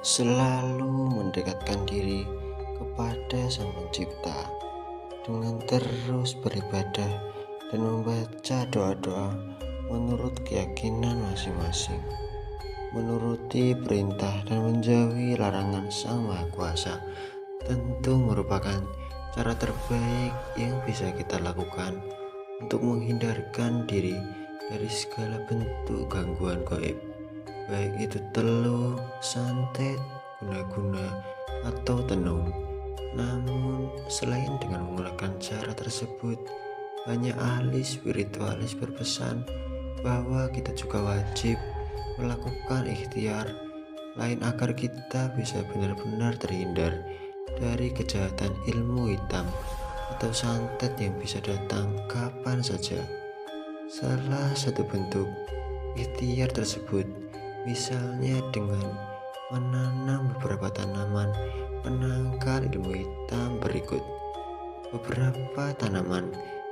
selalu mendekatkan diri kepada Sang Pencipta dengan terus beribadah dan membaca doa-doa menurut keyakinan masing-masing, menuruti perintah dan menjauhi larangan Sang Maha Kuasa tentu merupakan cara terbaik yang bisa kita lakukan untuk menghindarkan diri dari segala bentuk gangguan gaib, baik itu teluh, santet, guna-guna, atau tenung. Namun, selain dengan menggunakan cara tersebut, banyak ahli spiritualis berpesan bahwa kita juga wajib melakukan ikhtiar lain agar kita bisa benar-benar terhindar dari kejahatan ilmu hitam atau santet yang bisa datang kapan saja. Salah satu bentuk ikhtiar tersebut misalnya dengan menanam beberapa tanaman penangkal ilmu hitam berikut. Beberapa tanaman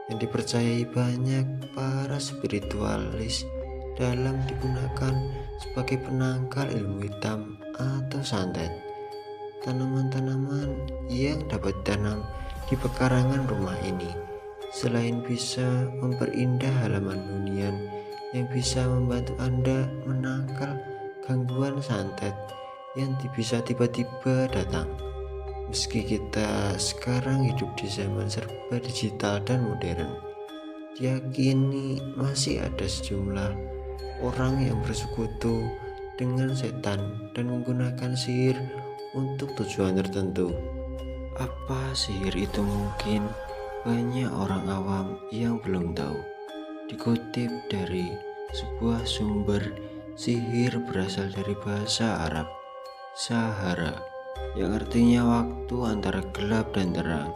yang dipercayai banyak para spiritualis dalam digunakan sebagai penangkal ilmu hitam atau santet. Tanaman-tanaman yang dapat ditanam di pekarangan rumah ini selain bisa memperindah halaman hunian yang bisa membantu Anda menangkal gangguan santet yang bisa tiba-tiba datang. Meski kita sekarang hidup di zaman serba digital dan modern, diyakini masih ada sejumlah orang yang bersekutu dengan setan dan menggunakan sihir untuk tujuan tertentu. Apa sihir itu mungkin banyak orang awam yang belum tahu. Dikutip dari sebuah sumber, sihir berasal dari bahasa Arab Sahara yang artinya waktu antara gelap dan terang.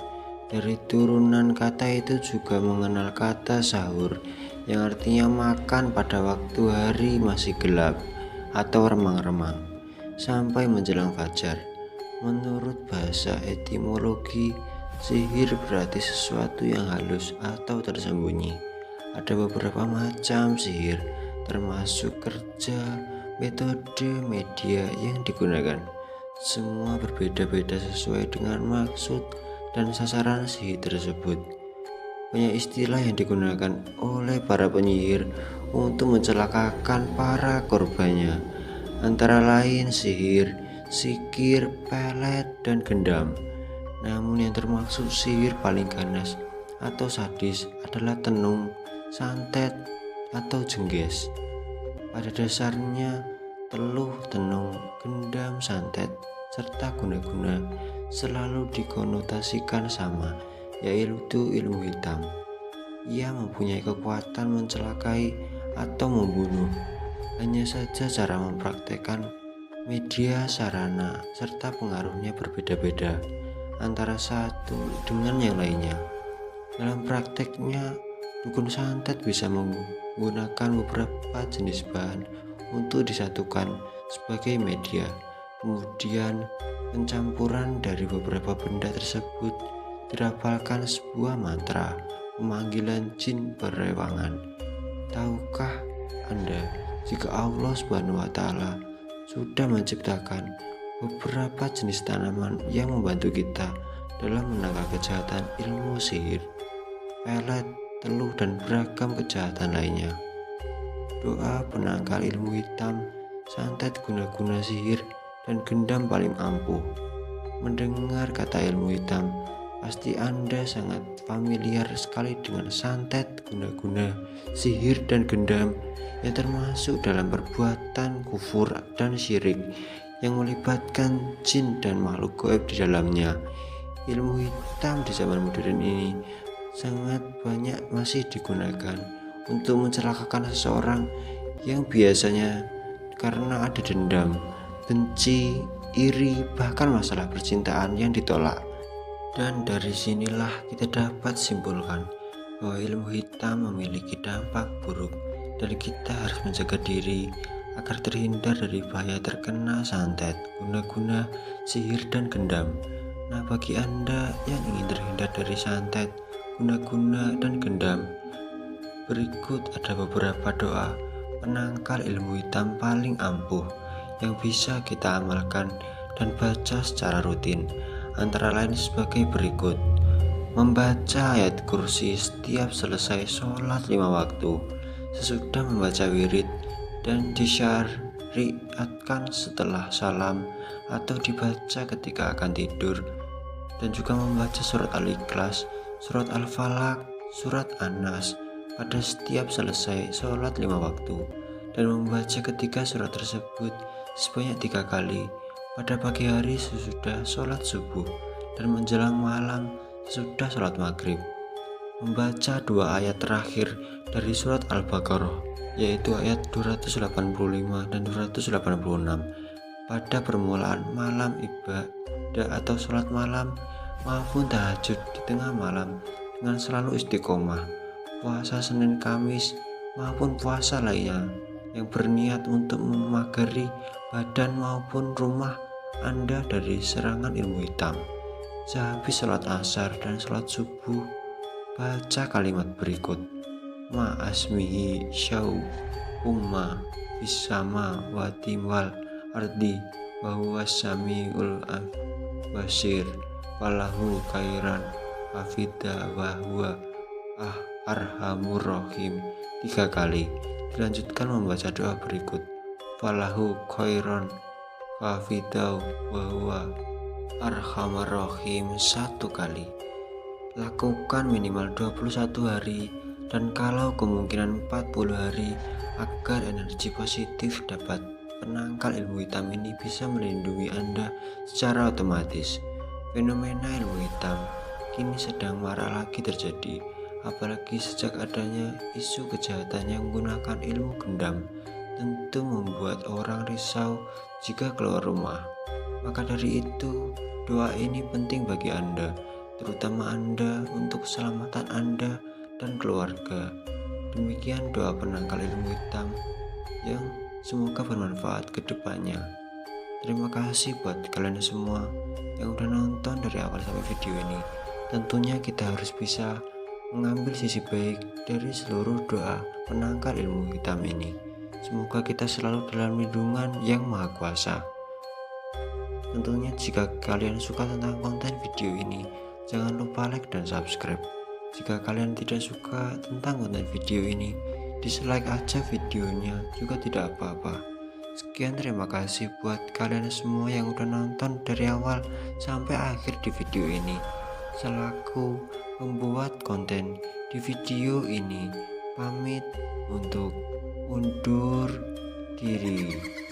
Dari turunan kata itu juga mengenal kata sahur yang artinya makan pada waktu hari masih gelap atau remang-remang sampai menjelang fajar. Menurut bahasa etimologi, sihir berarti sesuatu yang halus atau tersembunyi. Ada beberapa macam sihir, termasuk kerja, metode, media yang digunakan. Semua berbeda-beda sesuai dengan maksud dan sasaran sihir tersebut. Banyak istilah yang digunakan oleh para penyihir untuk mencelakakan para korbannya, antara lain sihir, sikir, pelet, dan gendam. Namun yang termaksud sihir paling ganas atau sadis adalah tenung, santet, atau jengges. Pada dasarnya, teluh, tenung, gendam, santet, serta guna-guna selalu dikonotasikan sama, yaitu ilmu hitam. Ia mempunyai kekuatan mencelakai atau membunuh. Hanya saja cara mempraktekkan media, sarana, serta pengaruhnya berbeda-beda antara satu dengan yang lainnya. Dalam prakteknya, dukun santet bisa menggunakan beberapa jenis bahan untuk disatukan sebagai media. Kemudian, pencampuran dari beberapa benda tersebut dirapalkan sebuah mantra pemanggilan jin berewangan. Tahukah Anda jika Allah SWT sudah menciptakan beberapa jenis tanaman yang membantu kita dalam menangkal kejahatan ilmu sihir, pelet, teluh, dan beragam kejahatan lainnya. Doa penangkal ilmu hitam, santet, guna-guna sihir, dan gendam paling ampuh. Mendengar kata ilmu hitam, pasti Anda sangat familiar sekali dengan santet, guna-guna, sihir, dan gendam yang termasuk dalam perbuatan kufur dan syirik yang melibatkan jin dan makhluk gaib di dalamnya. Ilmu hitam di zaman modern ini sangat banyak masih digunakan untuk mencelakakan seseorang yang biasanya karena ada dendam, benci, iri, bahkan masalah percintaan yang ditolak. Dan dari sinilah kita dapat simpulkan bahwa ilmu hitam memiliki dampak buruk dan kita harus menjaga diri agar terhindar dari bahaya terkena santet, guna-guna, sihir, dan gendam. Nah, bagi Anda yang ingin terhindar dari santet, guna-guna, dan gendam, berikut ada beberapa doa penangkal ilmu hitam paling ampuh yang bisa kita amalkan dan baca secara rutin, antara lain sebagai berikut. Membaca ayat kursi setiap selesai sholat 5 waktu, sesudah membaca wirid, dan disyariatkan setelah salam atau dibaca ketika akan tidur, dan juga membaca surat Al-Ikhlas, surat Al-Falaq, surat An-Nas pada setiap selesai sholat 5 waktu, dan membaca ketiga surat tersebut sebanyak 3 kali pada pagi hari sesudah sholat subuh dan menjelang malam sesudah sholat maghrib. Membaca 2 ayat terakhir dari surat Al-Baqarah, yaitu ayat 285 dan 286 pada permulaan malam ibadah atau sholat malam maupun tahajud di tengah malam, dengan selalu istiqomah puasa Senin Kamis maupun puasa lainnya yang berniat untuk memagari badan maupun rumah Anda dari serangan ilmu hitam. Sehabis sholat asar dan sholat subuh, baca kalimat berikut. Ma asmihi syau umma bisama watiwal ardi bahwa samiul basir walahu kairan afida wahwa arhamur rahim 3 kali. Dilanjutkan membaca doa berikut. Falahu khairan afida wahwa arhamur rahim 1 kali. Lakukan minimal 21 hari dan kalau kemungkinan 40 hari agar energi positif dapat penangkal ilmu hitam ini bisa melindungi Anda secara otomatis. Fenomena ilmu hitam kini sedang marak lagi terjadi, apalagi sejak adanya isu kejahatan yang menggunakan ilmu gendam, tentu membuat orang risau jika keluar rumah. Maka dari itu, doa ini penting bagi Anda, terutama Anda untuk keselamatan Anda dan keluarga. Demikian doa penangkal ilmu hitam yang semoga bermanfaat ke depannya. Terima kasih buat kalian semua yang udah nonton dari awal sampai video ini. Tentunya kita harus bisa mengambil sisi baik dari seluruh doa penangkal ilmu hitam ini. Semoga kita selalu dalam lindungan yang maha kuasa. Tentunya jika kalian suka tentang konten video ini, jangan lupa like dan subscribe. Jika kalian tidak suka tentang konten video ini, dislike aja videonya juga tidak apa-apa. Sekian, terima kasih buat kalian semua yang udah nonton dari awal sampai akhir di video ini. Selaku membuat konten di video ini, pamit untuk undur diri.